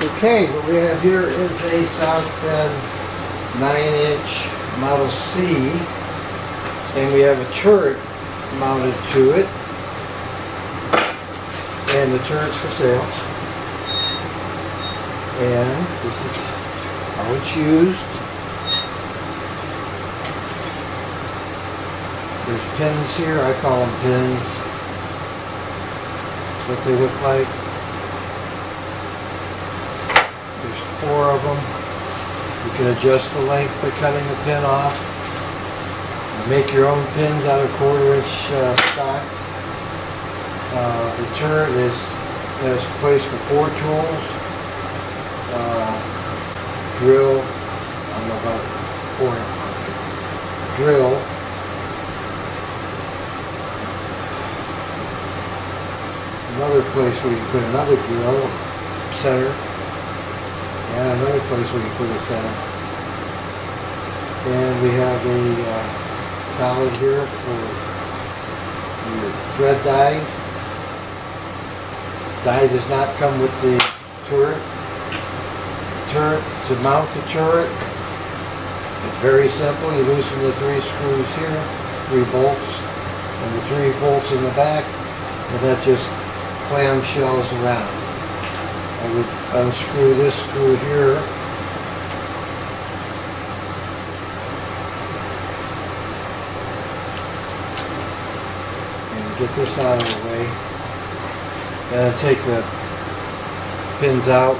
Okay, what we have here is a South Bend 9-inch Model C, and we have a turret mounted to it, and the turret's for sale. And this is how it's used. There's pins here, I call them pins. That's what they look like. There's 4 of them. You can adjust the length by cutting the pin off. Make your own pins out of 1/4-inch stock. The turret has place for 4 tools. Drill, I don't know about 4 drill. Another place where you can put another drill, center, and another place where you can put a center. And we have a collet here for your thread dies. Die does not come with the turret. To mount the turret, it's very simple. You loosen the 3 screws here, 3 bolts, and the 3 bolts in the back, and that just clamshells around. I would unscrew this screw here, and get this out of the way. And take the pins out.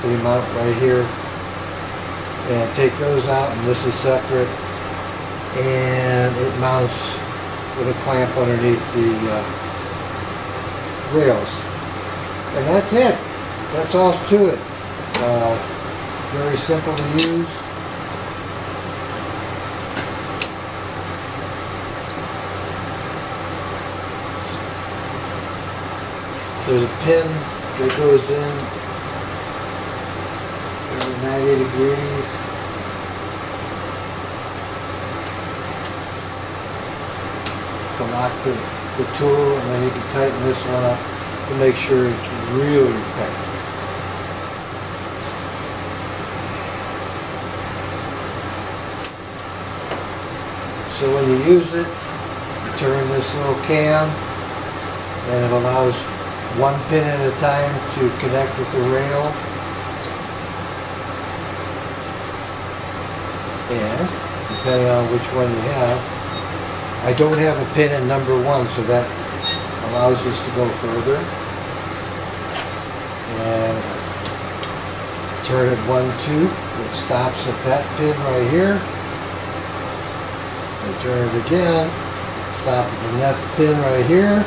They mount right here, and take those out, and this is separate, and it mounts with a clamp underneath the rails, and that's it. That's all to it. Very simple to use. So the pin that goes in 90 degrees. To lock the tool, and then you can tighten this one up to make sure it's really tight. So when you use it, you turn this little cam, and it allows 1 pin at a time to connect with the rail. And depending on which one you have, I don't have a pin in number 1, so that allows us to go further. And turn it 1 tooth, it stops at that pin right here. And turn it again, stop at the next pin right here.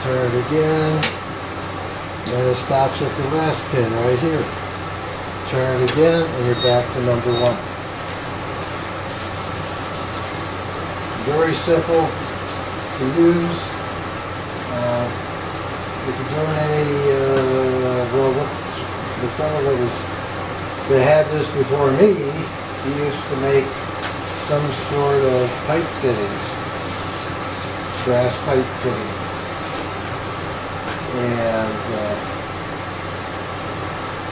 Turn it again, and it stops at the last pin right here. Turn it again, and you're back to number 1. Very simple to use. If you're doing any, well, the fellow that had this before me, he used to make some sort of pipe fittings, brass pipe fittings, and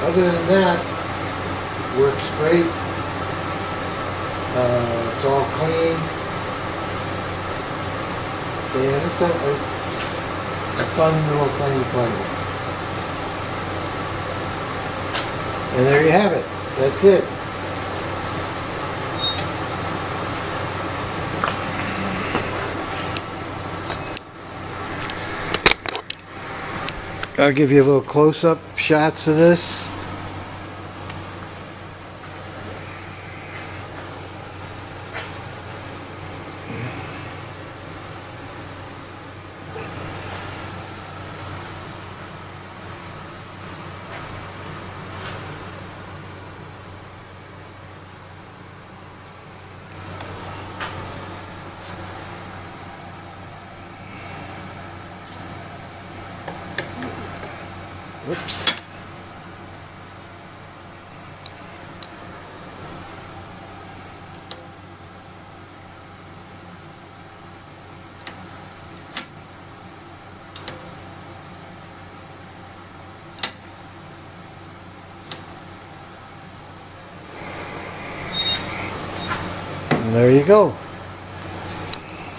other than that, works great. It's all clean, and it's a fun little thing to play with. And there you have it. That's it. I'll give you a little close-up shots of this. Whoops. And there you go.